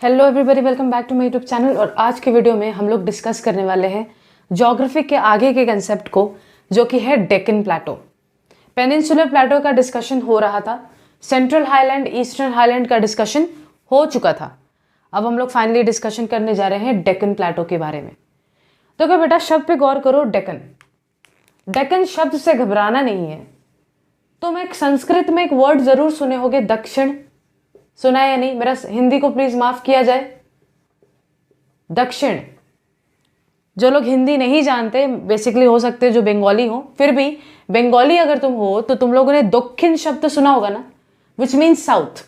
Hello everybody, welcome back to my YouTube channel. और आज के वीडियो में हम लोग डिस्कस करने वाले हैं ज्योग्राफी के आगे के कंसेप्ट को, जो कि है डेक्कन प्लेटो। पेनिनसुलर प्लेटो का डिस्कशन हो रहा था, सेंट्रल हाईलैंड, ईस्टर्न हाईलैंड का डिस्कशन हो चुका था। अब हम लोग फाइनली डिस्कशन करने जा रहे हैं डेक्कन प्लेटो के बारे में। तो क्या बेटा, शब्द पे गौर करो, डेक्कन। डेक्कन शब्द से घबराना नहीं है। तुम एक संस्कृत में एक वर्ड जरूर सुने होगे, दक्षिण। सुना है या नहीं? मेरा हिंदी को प्लीज माफ किया जाए। दक्षिण। जो लोग हिंदी नहीं जानते, बेसिकली हो सकते जो बंगाली हो, फिर भी बंगाली अगर तुम हो तो तुम लोगों ने दक्षिण शब्द सुना होगा ना, विच मीन्स साउथ।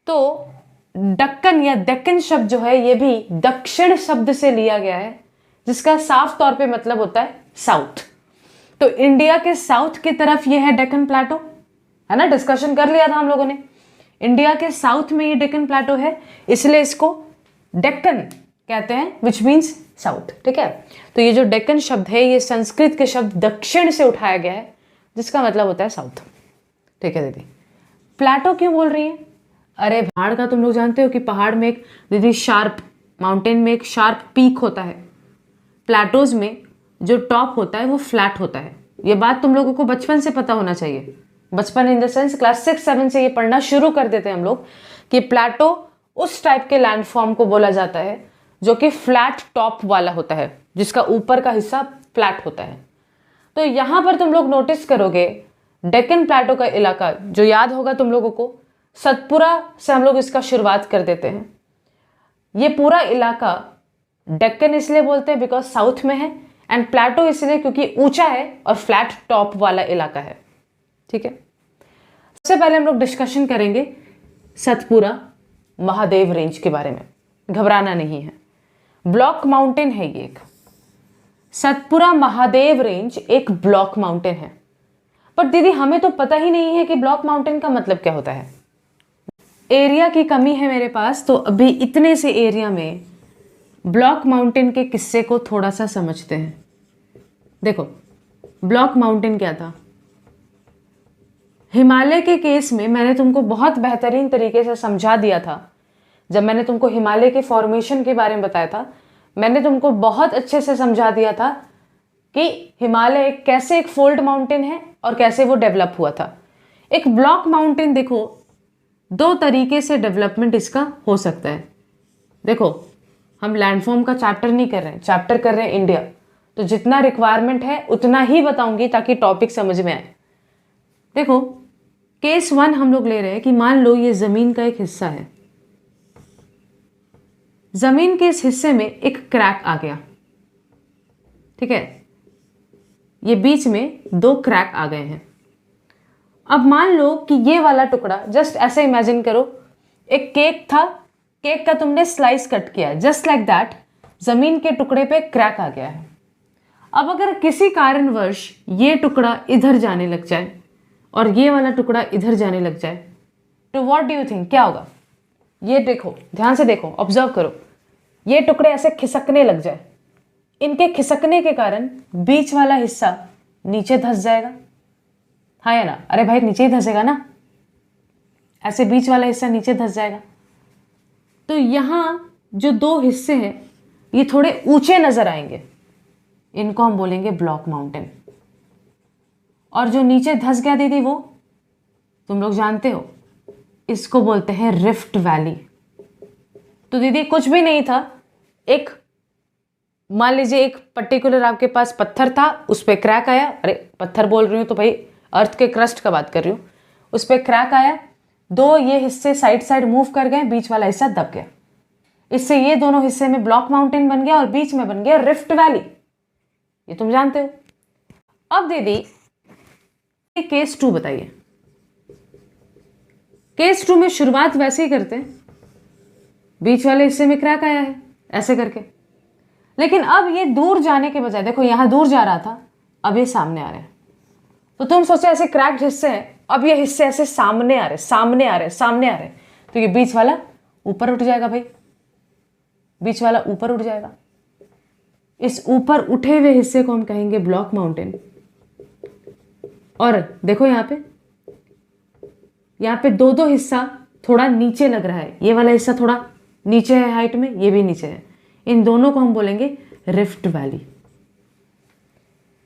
तो दक्कन या डेक्कन शब्द जो है, ये भी दक्षिण शब्द से लिया गया है, जिसका साफ तौर पे मतलब होता है साउथ। तो इंडिया के साउथ की तरफ ये है डेक्कन प्लेटो, है ना? डिस्कशन कर लिया था हम लोगों ने। इंडिया के साउथ में ये डेक्कन प्लेटो है, इसलिए इसको डेक्कन कहते हैं, विच मीन्स साउथ। ठीक है, तो ये जो डेक्कन शब्द है, ये संस्कृत के शब्द दक्षिण से उठाया गया है, जिसका मतलब होता है साउथ। ठीक है दीदी, प्लेटो क्यों बोल रही है? अरे पहाड़ का तुम लोग जानते हो कि पहाड़ में एक दीदी शार्प, माउंटेन में एक शार्प पीक होता है। प्लेटोज में जो टॉप होता है वो फ्लैट होता है। ये बात तुम लोगों को बचपन से पता होना चाहिए। बचपन इन द सेंस क्लास 6-7 से ये पढ़ना शुरू कर देते हैं हम लोग कि प्लेटो उस टाइप के लैंडफॉर्म को बोला जाता है जो कि फ्लैट टॉप वाला होता है, जिसका ऊपर का हिस्सा फ्लैट होता है। तो यहां पर तुम लोग नोटिस करोगे, डेक्कन प्लेटो का इलाका जो याद होगा तुम लोगों को, सतपुरा से हम लोग इसका शुरुआत कर देते हैं। ये पूरा इलाका डेक्कन इसलिए बोलते हैं बिकॉज साउथ में है, एंड प्लेटो इसलिए क्योंकि ऊंचा है और फ्लैट टॉप वाला इलाका है। ठीक है, सबसे पहले हम लोग डिस्कशन करेंगे सतपुरा महादेव रेंज के बारे में। घबराना नहीं है, ब्लॉक माउंटेन है ये एक। सतपुरा महादेव रेंज एक ब्लॉक माउंटेन है। पर दीदी हमें तो पता ही नहीं है कि ब्लॉक माउंटेन का मतलब क्या होता है। एरिया की कमी है मेरे पास, तो अभी इतने से एरिया में ब्लॉक माउंटेन के किस्से को थोड़ा सा समझते हैं। देखो, ब्लॉक माउंटेन क्या था? हिमालय के केस में मैंने तुमको बहुत बेहतरीन तरीके से समझा दिया था। जब मैंने तुमको हिमालय के फॉर्मेशन के बारे में बताया था, मैंने तुमको बहुत अच्छे से समझा दिया था कि हिमालय कैसे एक फोल्ड माउंटेन है और कैसे वो डेवलप हुआ था। एक ब्लॉक माउंटेन देखो, दो तरीके से डेवलपमेंट इसका हो सकता है। देखो, हम लैंडफॉर्म का चैप्टर नहीं कर रहे हैं, चैप्टर कर रहे हैं इंडिया। तो जितना रिक्वायरमेंट है उतना ही बताऊंगी ताकि टॉपिक समझ में आए। देखो, केस 1 हम लोग ले रहे हैं कि मान लो ये जमीन का एक हिस्सा है। जमीन के इस हिस्से में एक क्रैक आ गया। ठीक है, ये बीच में 2 क्रैक आ गए हैं। अब मान लो कि ये वाला टुकड़ा, जस्ट ऐसे इमेजिन करो, एक केक था, केक का तुमने स्लाइस कट किया, जस्ट लाइक दैट जमीन के टुकड़े पे क्रैक आ गया है। अब अगर किसी कारणवश ये टुकड़ा इधर जाने लग जाए और ये वाला टुकड़ा इधर जाने लग जाए, तो व्हाट डू यू थिंक क्या होगा? ये देखो, ध्यान से देखो, ऑब्जर्व करो, ये टुकड़े ऐसे खिसकने लग जाए। इनके खिसकने के कारण बीच वाला हिस्सा नीचे धंस जाएगा, हाँ या ना? अरे भाई, नीचे ही धंसेगा ना, ऐसे बीच वाला हिस्सा नीचे धंस जाएगा। तो यहां जो 2 हिस्से हैं ये थोड़े ऊंचे नजर आएंगे, इनको हम बोलेंगे ब्लॉक माउंटेन। और जो नीचे धंस गया दीदी, वो तुम लोग जानते हो, इसको बोलते हैं रिफ्ट वैली। तो दीदी कुछ भी नहीं था, एक मान लीजिए एक पर्टिकुलर आपके पास पत्थर था, उस पर क्रैक आया। अरे पत्थर बोल रही हूँ तो भाई अर्थ के क्रस्ट का बात कर रही हूँ। उस पर क्रैक आया, 2 ये हिस्से साइड साइड मूव कर गए, बीच वाला हिस्सा दब गया। इससे ये दोनों हिस्से में ब्लॉक माउंटेन बन गया और बीच में बन गया रिफ्ट वैली। ये तुम जानते हो। अब दीदी केस 2 बताइए। केस 2 में शुरुआत वैसे ही करते हैं, बीच वाले हिस्से में क्रैक आया है ऐसे करके, लेकिन अब ये दूर जाने के बजाय, देखो यहां दूर जा रहा था, अब ये सामने आ रहे हैं। तो तुम सोचो ऐसे क्रैक्ड हिस्से हैं, अब ये हिस्से ऐसे सामने आ रहे, सामने आ रहे, सामने आ रहे, तो ये बीच वाला ऊपर उठ जाएगा भाई, बीच वाला ऊपर उठ जाएगा। इस ऊपर उठे हुए हिस्से को हम कहेंगे ब्लॉक माउंटेन। और देखो यहाँ पे 2 हिस्सा थोड़ा नीचे लग रहा है, ये वाला हिस्सा थोड़ा नीचे है हाइट में, ये भी नीचे है, इन दोनों को हम बोलेंगे रिफ्ट वैली।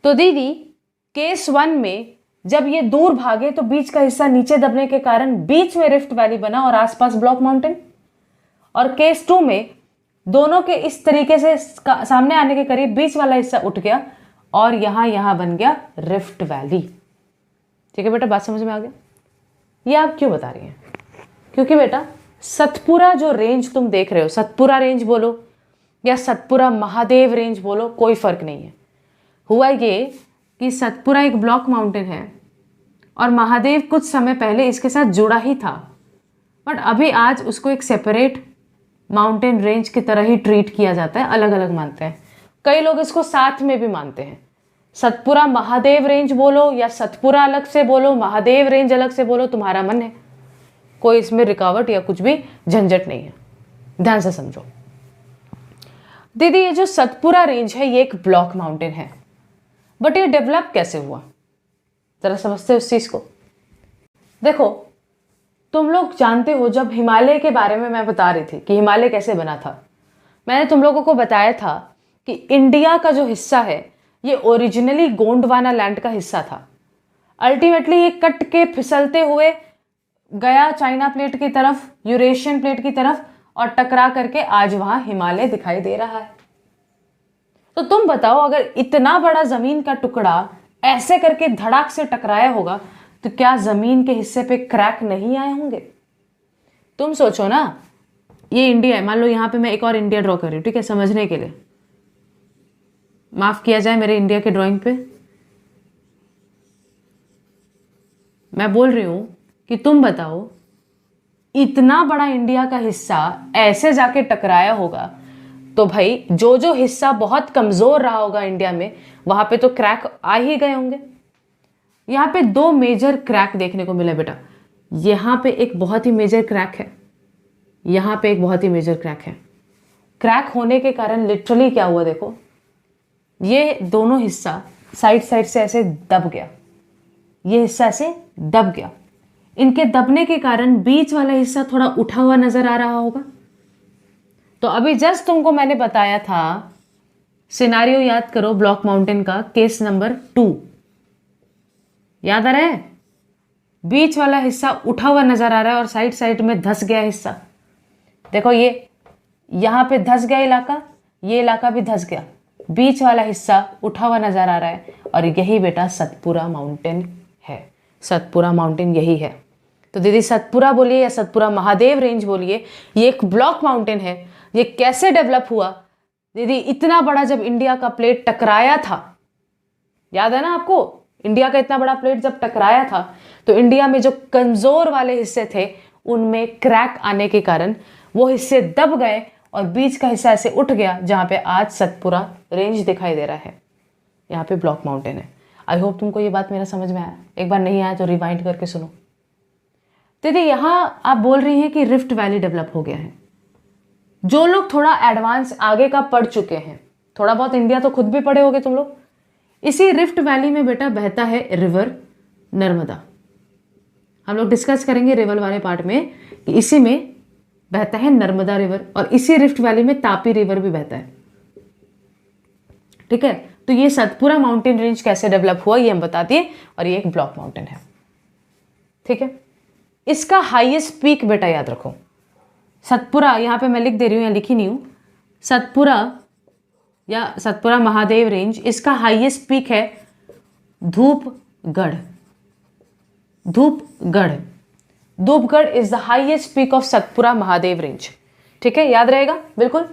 तो दीदी केस 1 में जब ये दूर भागे तो बीच का हिस्सा नीचे दबने के कारण बीच में रिफ्ट वैली बना और आसपास ब्लॉक माउंटेन। और केस 2 में दोनों के इस तरीके से सामने आने के करीब बीच वाला हिस्सा उठ गया और यहां बन गया रिफ्ट वैली। ठीक है बेटा, बात समझ में आ गया? ये आप क्यों बता रही हैं? क्योंकि बेटा सतपुरा जो रेंज तुम देख रहे हो, सतपुरा रेंज बोलो या सतपुरा महादेव रेंज बोलो, कोई फर्क नहीं है। हुआ ये कि सतपुरा एक ब्लॉक माउंटेन है और महादेव कुछ समय पहले इसके साथ जुड़ा ही था, बट अभी आज उसको एक सेपरेट माउंटेन रेंज की तरह ही ट्रीट किया जाता है, अलग अलग मानते हैं। कई लोग इसको साथ में भी मानते हैं। सतपुरा महादेव रेंज बोलो या सतपुरा अलग से बोलो, महादेव रेंज अलग से बोलो, तुम्हारा मन है, कोई इसमें रुकावट या कुछ भी झंझट नहीं है। ध्यान से समझो दीदी, ये जो सतपुरा रेंज है ये एक ब्लॉक माउंटेन है, बट ये डेवलप कैसे हुआ जरा समझते हो उस चीज को। देखो तुम लोग जानते हो, जब हिमालय के बारे में मैं बता रही थी कि हिमालय कैसे बना था, मैंने तुम लोगों को बताया था कि इंडिया का जो हिस्सा है ये ओरिजिनली गोंडवाना लैंड का हिस्सा था। अल्टीमेटली ये कट के फिसलते हुए गया चाइना प्लेट की तरफ, यूरेशियन प्लेट की तरफ, और टकरा करके आज वहां हिमालय दिखाई दे रहा है। तो तुम बताओ, अगर इतना बड़ा जमीन का टुकड़ा ऐसे करके धड़ाक से टकराया होगा तो क्या जमीन के हिस्से पे क्रैक नहीं आए होंगे? तुम सोचो ना, ये इंडिया है, मान लो यहां पे मैं एक और इंडिया ड्रॉ कर रही हूं, ठीक है, समझने के लिए माफ किया जाए मेरे इंडिया के ड्राइंग पे। मैं बोल रही हूं कि तुम बताओ, इतना बड़ा इंडिया का हिस्सा ऐसे जाके टकराया होगा तो भाई जो जो हिस्सा बहुत कमजोर रहा होगा इंडिया में, वहां पे तो क्रैक आ ही गए होंगे। यहाँ पे 2 मेजर क्रैक देखने को मिला बेटा। यहाँ पे एक बहुत ही मेजर क्रैक है, यहाँ पे एक बहुत ही मेजर क्रैक है। क्रैक होने के कारण लिटरली क्या हुआ देखो, ये दोनों हिस्सा साइड साइड से ऐसे दब गया, ये हिस्सा ऐसे दब गया। इनके दबने के कारण बीच वाला हिस्सा थोड़ा उठा हुआ नजर आ रहा होगा। तो अभी जस्ट तुमको मैंने बताया था, सिनारियो याद करो ब्लॉक माउंटेन का, केस नंबर 2 याद आ रहा है? बीच वाला हिस्सा उठा हुआ नजर आ रहा है और साइड साइड में धस गया हिस्सा। देखो ये यहां पे धस गया इलाका, ये इलाका भी धस गया, बीच वाला हिस्सा उठा हुआ नजर आ रहा है, और यही बेटा सतपुरा माउंटेन है। सतपुरा माउंटेन यही है। तो दीदी सतपुरा बोलिए या सतपुरा महादेव रेंज बोलिए, ये एक ब्लॉक माउंटेन है। ये कैसे डेवलप हुआ दीदी? इतना बड़ा जब इंडिया का प्लेट टकराया था, याद है ना आपको, इंडिया का इतना बड़ा प्लेट जब टकराया था तो इंडिया में जो कमजोर वाले हिस्से थे उनमें क्रैक आने के कारण वो हिस्से दब गए और बीच का हिस्सा ऐसे उठ गया, जहां पे आज सतपुरा रेंज दिखाई दे रहा है। यहाँ पे ब्लॉक माउंटेन है। आई होप तुमको ये बात मेरा समझ में आया। एक बार नहीं आया तो रिवाइंड करके सुनो। दीदी यहाँ आप बोल रही हैं कि रिफ्ट वैली डेवलप हो गया है। जो लोग थोड़ा एडवांस आगे का पढ़ चुके हैं, थोड़ा बहुत इंडिया तो खुद भी पढ़े होगे तुम लोग, इसी रिफ्ट वैली में बेटा बहता है रिवर नर्मदा। हम लोग डिस्कस करेंगे रिवर वाले पार्ट में कि इसी में बहता है नर्मदा रिवर, और इसी रिफ्ट वैली में तापी रिवर भी बहता है। ठीक है, तो ये सतपुरा माउंटेन रेंज कैसे डेवलप हुआ ये हम बता दिए, और ये एक ब्लॉक माउंटेन है। ठीक है, इसका हाईएस्ट पीक बेटा याद रखो, सतपुरा, यहां पे मैं लिख दे रही हूं या लिखी नहीं हूं, सतपुरा या सतपुरा महादेव रेंज, इसका हाईएस्ट पीक है Dhupgarh. Dhupgarh, Dhupgarh is the highest peak of Satpura Mahadev range. ठीक है, याद रहेगा बिल्कुल।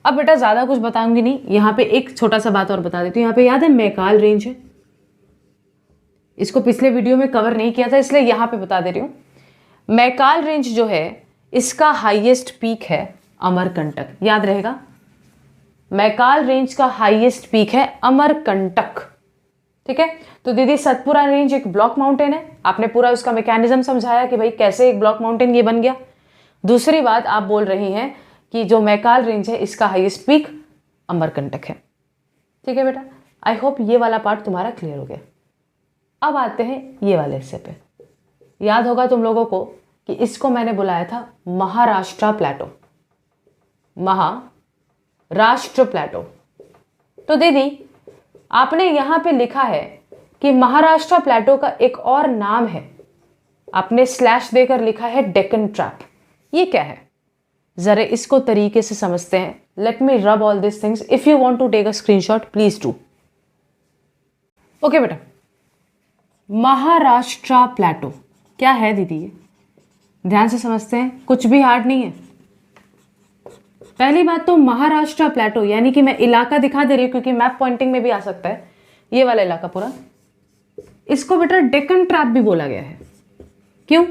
अब बेटा ज्यादा कुछ बताऊंगी नहीं, यहाँ पे एक छोटा सा बात और बता देती हूँ। यहाँ पे याद है मैकाल रेंज है, इसको पिछले वीडियो में कवर नहीं किया था इसलिए यहाँ पे बता दे रही हूँ। मैकाल रेंज जो है इसका हाईएस्ट पीक है अमरकंटक, याद रहेगा। मैकाल रेंज का हाईएस्ट पीक है अमरकंटक। ठीक है, तो दीदी सतपुरा रेंज एक ब्लॉक माउंटेन है, आपने पूरा उसका मैकेनिज्म समझाया कि भाई कैसे एक ब्लॉक माउंटेन ये बन गया। दूसरी बात आप बोल रही हैं कि जो मैकाल रेंज है इसका हाईएस्ट पीक अमरकंटक है। ठीक है बेटा, आई होप ये वाला पार्ट तुम्हारा क्लियर हो गया। अब आते हैं ये वाले हिस्से पे। याद होगा तुम लोगों को कि इसको मैंने बुलाया था महाराष्ट्र प्लेटो। महाराष्ट्र प्लेटो। तो दीदी आपने यहां पे लिखा है कि महाराष्ट्र प्लेटो का एक और नाम है, आपने स्लैश देकर लिखा है डेक्कन ट्रैप। ये क्या है, जरा इसको तरीके से समझते हैं। Let me rub all this things, if you want to take a screenshot please do. Okay बेटा, महाराष्ट्र प्लेटो क्या है दीदी, ये ध्यान से समझते हैं, कुछ भी हार्ड नहीं है। पहली बात तो महाराष्ट्र प्लेटो यानी कि मैं इलाका दिखा दे रही हूं क्योंकि मैप पॉइंटिंग में भी आ सकता है ये वाला इलाका पूरा। इसको बेटा डेक्कन ट्रैप भी बोला गया है। क्यों,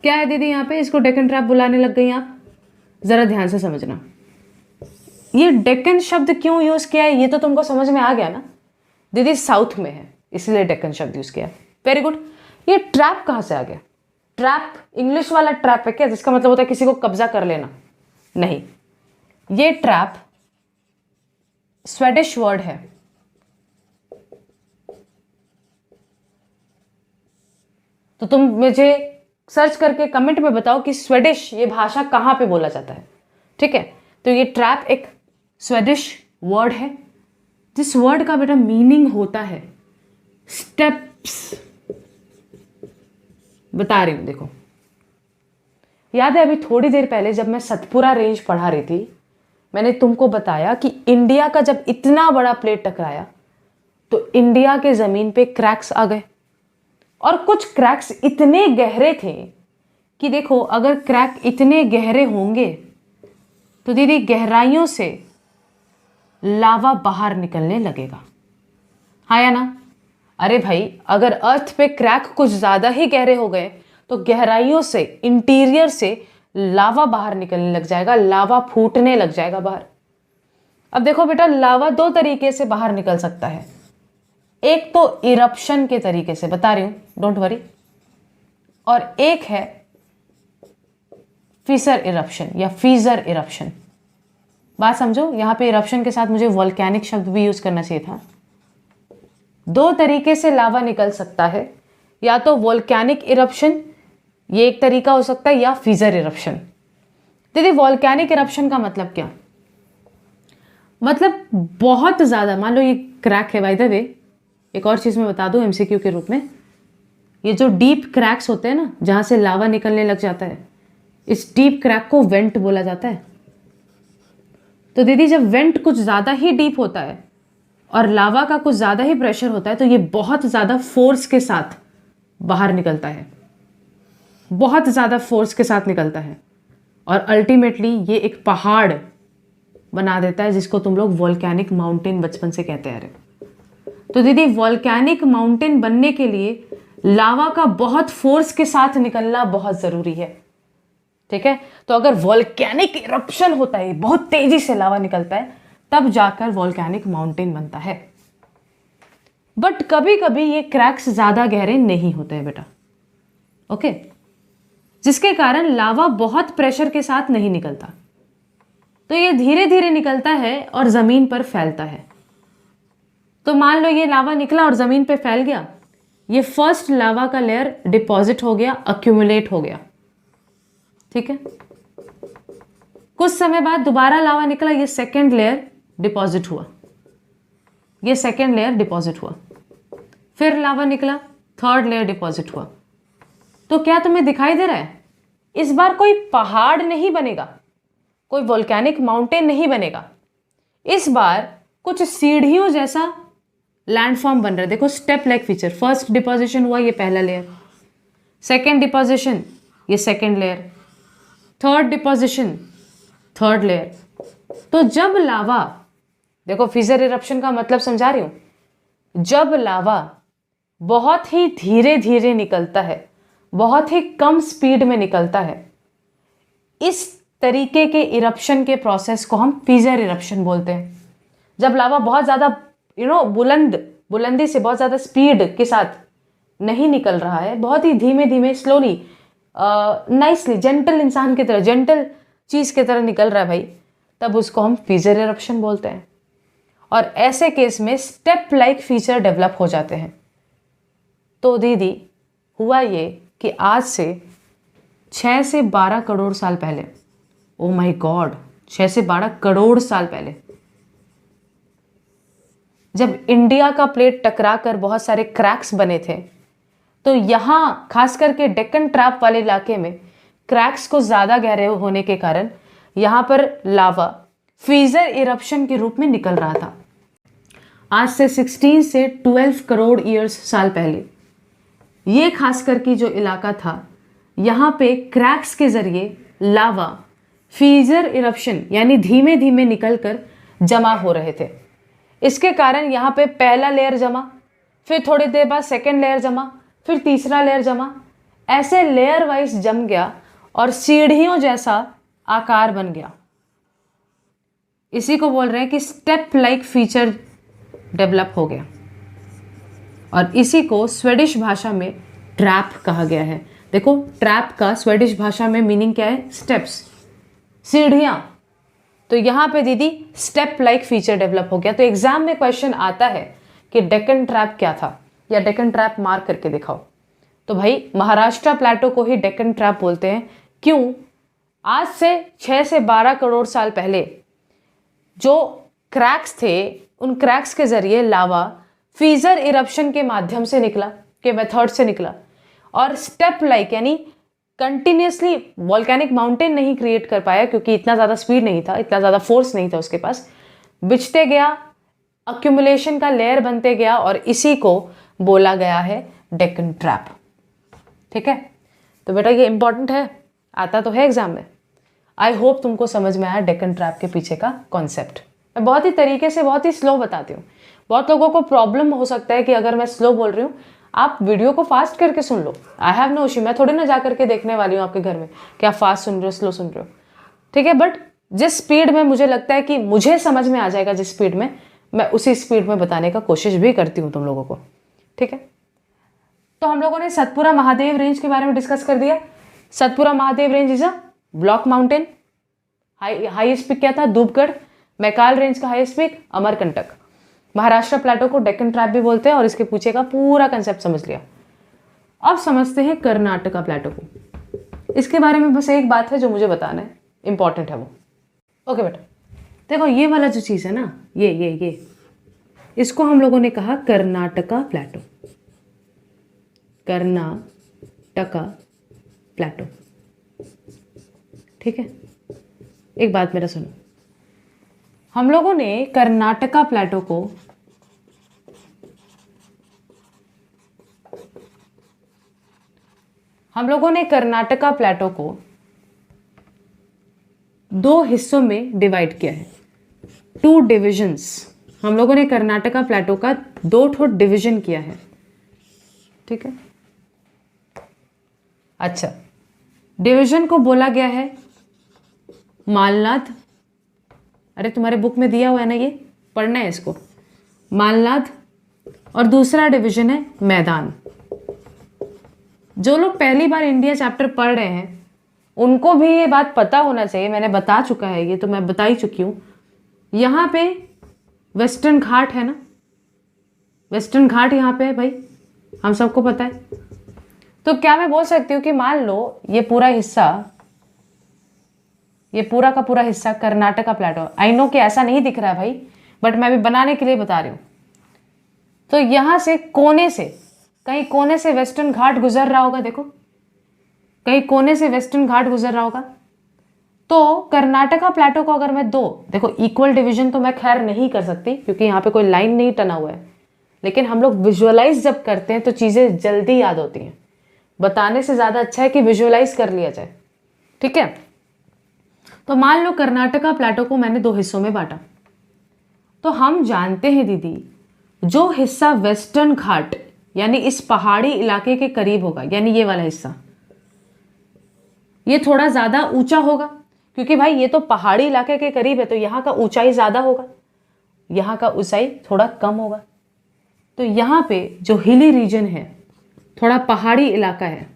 क्या है दीदी यहाँ पे इसको डेक्कन ट्रैप बुलाने लग गई आप, जरा ध्यान से समझना। ये डेक्कन शब्द क्यों यूज किया है ये तो तुमको समझ में आ गया ना दीदी, साउथ में है इसलिए डेक्कन शब्द यूज किया है। Very good. ये ट्रैप कहां से आ गया, ट्रैप इंग्लिश वाला ट्रैप है क्या जिसका मतलब होता है किसी को कब्जा कर लेना? नहीं, ये ट्रैप स्वेडिश वर्ड है। तो तुम मुझे सर्च करके कमेंट में बताओ कि स्वेडिश ये भाषा कहां पे बोला जाता है। ठीक है, तो ये ट्रैप एक स्वेडिश वर्ड है जिस वर्ड का बेटा मीनिंग होता है स्टेप्स। बता रही हूं देखो, याद है अभी थोड़ी देर पहले जब मैं सतपुरा रेंज पढ़ा रही थी मैंने तुमको बताया कि इंडिया का जब इतना बड़ा प्लेट टकराया तो इंडिया के जमीन पे क्रैक्स आ गए, और कुछ क्रैक्स इतने गहरे थे कि देखो अगर क्रैक इतने गहरे होंगे तो दीदी गहराइयों से लावा बाहर निकलने लगेगा, हाँ या ना? अरे भाई अगर अर्थ पे क्रैक कुछ ज्यादा ही गहरे हो गए तो गहराइयों से, इंटीरियर से लावा बाहर निकलने लग जाएगा, लावा फूटने लग जाएगा बाहर। अब देखो बेटा लावा दो तरीके से बाहर निकल सकता है, एक तो इरप्शन के तरीके से, बता रही हूं डोंट वरी, और एक है फीसर इरप्शन या फीजर इरप्शन। बात समझो, यहां पे इरप्शन के साथ मुझे वोल्केनिक शब्द भी यूज करना चाहिए था। दो तरीके से लावा निकल सकता है, या तो वोल्केनिक इरप्शन ये एक तरीका हो सकता है, या फीजर इरप्शन। दीदी वोल्केनिक इरप्शन का मतलब क्या, मतलब बहुत ज्यादा, मान लो ये क्रैक है, बाय द वे एक और चीज मैं बता दूं एमसीक्यू के रूप में, ये जो डीप क्रैक्स होते हैं ना जहां से लावा निकलने लग जाता है, इस डीप क्रैक को वेंट बोला जाता है। तो दीदी जब वेंट कुछ ज्यादा ही डीप होता है और लावा का कुछ ज्यादा ही प्रेशर होता है तो ये बहुत ज्यादा फोर्स के साथ बाहर निकलता है, बहुत ज्यादा फोर्स के साथ निकलता है, और अल्टीमेटली ये एक पहाड़ बना देता है जिसको तुम लोग वोल्केनिक माउंटेन बचपन से कहते आ रहे हो। तो दीदी वोल्केनिक माउंटेन बनने के लिए लावा का बहुत फोर्स के साथ निकलना बहुत जरूरी है। ठीक है, तो अगर वोल्केनिक इरप्शन होता है, बहुत तेजी से लावा निकलता है, तब जाकर वोल्केनिक माउंटेन बनता है। बट कभी कभी ये क्रैक्स ज्यादा गहरे नहीं होते हैं बेटा, ओके, जिसके कारण लावा बहुत प्रेशर के साथ नहीं निकलता, तो ये धीरे धीरे निकलता है और जमीन पर फैलता है। तो मान लो ये लावा निकला और जमीन पे फैल गया, ये फर्स्ट लावा का लेयर डिपॉजिट हो गया, अक्यूमुलेट हो गया। ठीक है, कुछ समय बाद दोबारा लावा निकला, ये सेकेंड लेयर डिपॉजिट हुआ, ये सेकेंड लेयर डिपॉजिट हुआ, फिर लावा निकला, थर्ड लेयर डिपॉजिट हुआ। तो क्या तुम्हें दिखाई दे रहा है, इस बार कोई पहाड़ नहीं बनेगा, कोई वोल्केनिक माउंटेन नहीं बनेगा, इस बार कुछ सीढ़ियों जैसा लैंडफॉर्म बन रहा है। देखो step like feature, first deposition हुआ ये पहला लेयर, सेकेंड डिपोजिशन ये second layer, third deposition third layer. तो जब लावा, देखो फीजर इरप्शन का मतलब समझा रही हूं, जब लावा बहुत ही धीरे धीरे निकलता है, बहुत ही कम स्पीड में निकलता है, इस तरीके के इरप्शन के प्रोसेस को हम फीजर इरप्शन बोलते हैं। जब लावा बहुत ज्यादा बुलंदी से, बहुत ज्यादा स्पीड के साथ नहीं निकल रहा है, बहुत ही धीमे धीमे स्लोली नाइसली जेंटल इंसान की तरह, जेंटल चीज की तरह निकल रहा है भाई, तब उसको हम फीजर इरप्शन बोलते हैं। और ऐसे केस में स्टेप लाइक फीचर डेवलप हो जाते हैं। तो दीदी हुआ ये कि आज से 6 से 12 करोड़ साल पहले, ओ माय गॉड 6 से 12 करोड़ साल पहले, जब इंडिया का प्लेट टकरा कर बहुत सारे क्रैक्स बने थे, तो यहाँ खास करके डेक्कन ट्रैप वाले इलाके में क्रैक्स को ज़्यादा गहरे होने के कारण यहाँ पर लावा फ्रीजर इरप्शन के रूप में निकल रहा था। आज से 16 से 12 करोड़ ईयर्स साल पहले ये खास करके जो इलाका था, यहाँ पे क्रैक्स के ज़रिए लावा फ्रीजर इरप्शन यानी धीमे धीमे निकलकर जमा हो रहे थे। इसके कारण यहाँ पे पहला लेयर जमा, फिर थोड़ी देर बाद सेकेंड लेयर जमा, फिर तीसरा लेयर जमा, ऐसे लेयर वाइज जम गया और सीढ़ियों जैसा आकार बन गया। इसी को बोल रहे हैं कि स्टेप लाइक फीचर डेवलप हो गया, और इसी को स्वीडिश भाषा में ट्रैप कहा गया है। देखो, ट्रैप का स्वीडिश भाषा में मीनिंग क्या है? स्टेप्स, सीढ़ियाँ। तो यहाँ पे दीदी स्टेप लाइक फीचर डेवलप हो गया। तो एग्जाम में क्वेश्चन आता है कि डेक्कन ट्रैप क्या था, या डेक्कन ट्रैप मार्क करके दिखाओ। तो भाई महाराष्ट्र प्लेटो को ही डेक्कन ट्रैप बोलते हैं। क्यों? आज से 6 से 12 करोड़ साल पहले जो क्रैक्स थे, उन क्रैक्स के जरिए लावा फ्रीजर इरप्शन के माध्यम से निकला, के मेथड से निकला, और स्टेप लाइक यानी कंटिन्यूसली वॉल्केनिक माउंटेन नहीं क्रिएट कर पाया, क्योंकि इतना ज़्यादा स्पीड नहीं था, इतना ज़्यादा फोर्स नहीं था उसके पास। बिछते गया, अक्यूमुलेशन का लेयर बनते गया, और इसी को बोला गया है डेक्कन ट्रैप। ठीक है, तो बेटा ये इंपॉर्टेंट है, आता तो है एग्जाम में। आई होप तुमको समझ में आया डेक्कन ट्रैप के पीछे का कॉन्सेप्ट। मैं बहुत ही तरीके से, बहुत ही स्लो बताती हूँ। बहुत लोगों को प्रॉब्लम हो सकता है कि अगर मैं स्लो बोल रही हूँ, आप वीडियो को फास्ट करके सुन लो। आई हैव नो इश्यू, मैं थोड़ी ना जा करके देखने वाली हूँ आपके घर में कि आप फास्ट सुन रहे हो, स्लो सुन रहे हो। ठीक है, बट जिस स्पीड में मुझे लगता है कि मुझे समझ में आ जाएगा, जिस स्पीड में, मैं उसी स्पीड में बताने का कोशिश भी करती हूँ तुम लोगों को। ठीक है, तो हम लोगों ने सतपुरा महादेव रेंज के बारे में डिस्कस कर दिया। Satpura Mahadev range is a block mountain. Highest peak क्या था? धूपगढ़। मैकाल रेंज का हाईएस्ट पीक अमरकंटक। महाराष्ट्र प्लेटो को डेक्कन ट्रैप भी बोलते हैं, और इसके पीछे का पूरा कंसेप्ट समझ लिया। अब समझते हैं कर्नाटका प्लेटो को। इसके बारे में बस एक बात है जो मुझे बताना है, इंपॉर्टेंट है वो। ओके बेटा, देखो ये वाला जो चीज़ है ना, ये इसको हम लोगों ने कहा कर्नाटका प्लेटो। कर्नाटका प्लेटो। ठीक है, एक बात मेरा सुनो। हम लोगों ने कर्नाटका प्लेटो को दो हिस्सों में डिवाइड किया है, 2 डिविजन्स। हम लोगों ने कर्नाटका प्लेटो का 2 डिवीजन किया है। ठीक है, अच्छा, डिवीजन को बोला गया है मालनाद। अरे तुम्हारे बुक में दिया हुआ है ना, ये पढ़ना है इसको, मालनाद। और दूसरा डिवीजन है मैदान। जो लोग पहली बार इंडिया चैप्टर पढ़ रहे हैं उनको भी ये बात पता होना चाहिए, मैंने बता चुका है, ये तो मैं बता ही चुकी हूँ। यहाँ पे वेस्टर्न घाट है ना, वेस्टर्न घाट यहाँ पे है भाई, हम सबको पता है। तो क्या मैं बोल सकती हूँ कि मान लो ये पूरा हिस्सा, ये पूरा का पूरा हिस्सा कर्नाटका प्लेटो। आई नो कि ऐसा नहीं दिख रहा है भाई, बट मैं भी बनाने के लिए बता रही हूँ। तो यहाँ से कोने से, कहीं कोने से वेस्टर्न घाट गुजर रहा होगा, देखो कहीं कोने से वेस्टर्न घाट गुजर रहा होगा। तो कर्नाटका प्लेटो को अगर मैं देखो इक्वल डिवीजन तो मैं खैर नहीं कर सकती क्योंकि यहाँ पे कोई लाइन नहीं टना हुआ है, लेकिन हम लोग विजुअलाइज जब करते हैं तो चीज़ें जल्दी याद होती हैं। बताने से ज़्यादा अच्छा है कि विजुअलाइज कर लिया जाए। ठीक है, तो मान लो कर्नाटका प्लेटो को मैंने 2 हिस्सों में बांटा। तो हम जानते हैं दीदी, जो हिस्सा वेस्टर्न घाट यानी इस पहाड़ी इलाके के करीब होगा, यानी ये वाला हिस्सा, ये थोड़ा ज़्यादा ऊंचा होगा, क्योंकि भाई ये तो पहाड़ी इलाके के करीब है, तो यहाँ का ऊंचाई ज़्यादा होगा, यहाँ का ऊंचाई थोड़ा कम होगा। तो यहाँ पे जो हिली रीजन है, थोड़ा पहाड़ी इलाका है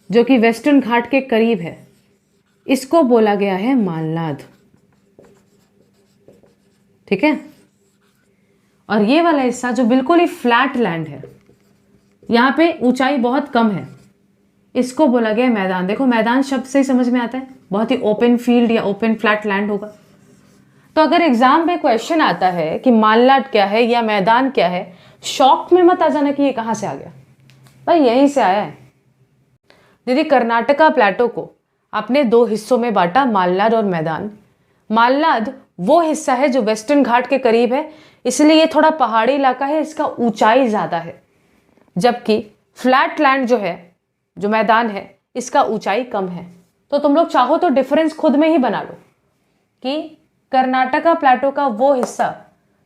जो कि वेस्टर्न घाट के करीब है, इसको बोला गया है मालनाद। ठीक है, और ये वाला हिस्सा जो बिल्कुल ही फ्लैट लैंड है, यहाँ पे ऊंचाई बहुत कम है, इसको बोला गया मैदान। देखो मैदान शब्द से ही समझ में आता है, बहुत ही ओपन फील्ड या ओपन फ्लैट लैंड होगा। तो अगर एग्जाम में क्वेश्चन आता है कि मालनाड क्या है या मैदान क्या है, शॉक में मत आ जाना कि ये कहाँ से आ गया, भाई यहीं से आया है। दीदी कर्नाटका प्लेटो को आपने दो हिस्सों में बांटा, मालनाड और मैदान। मालनाड वो हिस्सा है जो वेस्टर्न घाट के करीब है, इसलिए ये थोड़ा पहाड़ी इलाका है, इसका ऊंचाई ज़्यादा है। जबकि फ्लैट लैंड जो है, जो मैदान है, इसका ऊंचाई कम है। तो तुम लोग चाहो तो डिफरेंस खुद में ही बना लो कि कर्नाटका प्लेटो का वो हिस्सा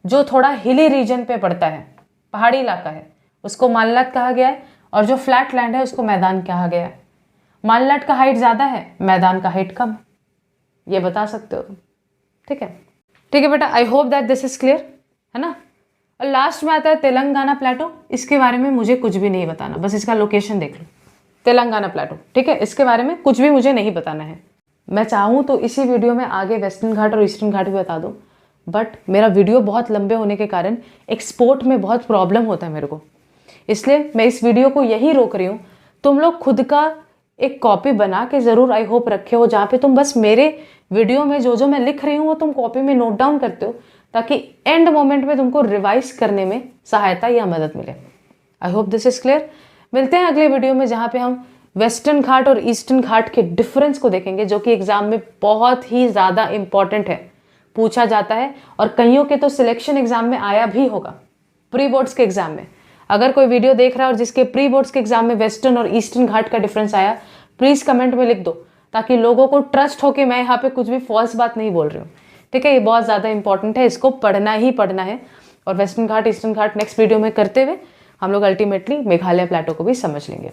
जो थोड़ा हिली रीजन पे पड़ता है, पहाड़ी इलाका है, उसको मालनाड कहा गया है, और जो फ्लैट लैंड है उसको मैदान कहा गया है। मालनाड का हाइट ज़्यादा है, मैदान का हाइट कम, ये बता सकते हो तुम। ठीक है, ठीक है बेटा, I hope that this is clear, है ना। और लास्ट में आता है तेलंगाना प्लेटो। इसके बारे में मुझे कुछ भी नहीं बताना, बस इसका लोकेशन देख लो, तेलंगाना प्लेटो। ठीक है, इसके बारे में कुछ भी मुझे नहीं बताना है। मैं चाहूँ तो इसी वीडियो में आगे वेस्टर्न घाट और ईस्टर्न घाट भी बता दूँ, बट मेरा वीडियो बहुत लंबे होने के कारण एक्सपोर्ट में बहुत प्रॉब्लम होता है मेरे को, इसलिए मैं इस वीडियो को यही रोक रही हूँ। तुम लोग खुद का एक कॉपी बना के ज़रूर आई होप रखे हो, जहाँ पे तुम बस मेरे वीडियो में जो जो मैं लिख रही हूँ वो तुम कॉपी में नोट डाउन करते हो, ताकि एंड मोमेंट में तुमको रिवाइज करने में सहायता या मदद मिले। I hope this is clear. मिलते हैं अगले वीडियो में, जहाँ पे हम वेस्टर्न घाट और ईस्टर्न घाट के डिफरेंस को देखेंगे, जो कि एग्जाम में बहुत ही ज़्यादा इंपॉर्टेंट है, पूछा जाता है, और कईयों के तो सिलेक्शन एग्जाम में आया भी होगा, प्री बोर्ड्स के एग्जाम में। अगर कोई वीडियो देख रहा है और जिसके प्री बोर्ड्स के एग्जाम में वेस्टर्न और ईस्टर्न घाट का डिफरेंस आया, प्लीज़ कमेंट में लिख दो, ताकि लोगों को ट्रस्ट हो कि मैं यहाँ पे कुछ भी फॉल्स बात नहीं बोल रही हूँ। ठीक है, ये बहुत ज़्यादा इंपॉर्टेंट है, इसको पढ़ना ही पढ़ना है। और वेस्टर्न घाट ईस्टर्न घाट नेक्स्ट वीडियो में करते हुए हम लोग अल्टीमेटली मेघालय प्लेटो को भी समझ लेंगे।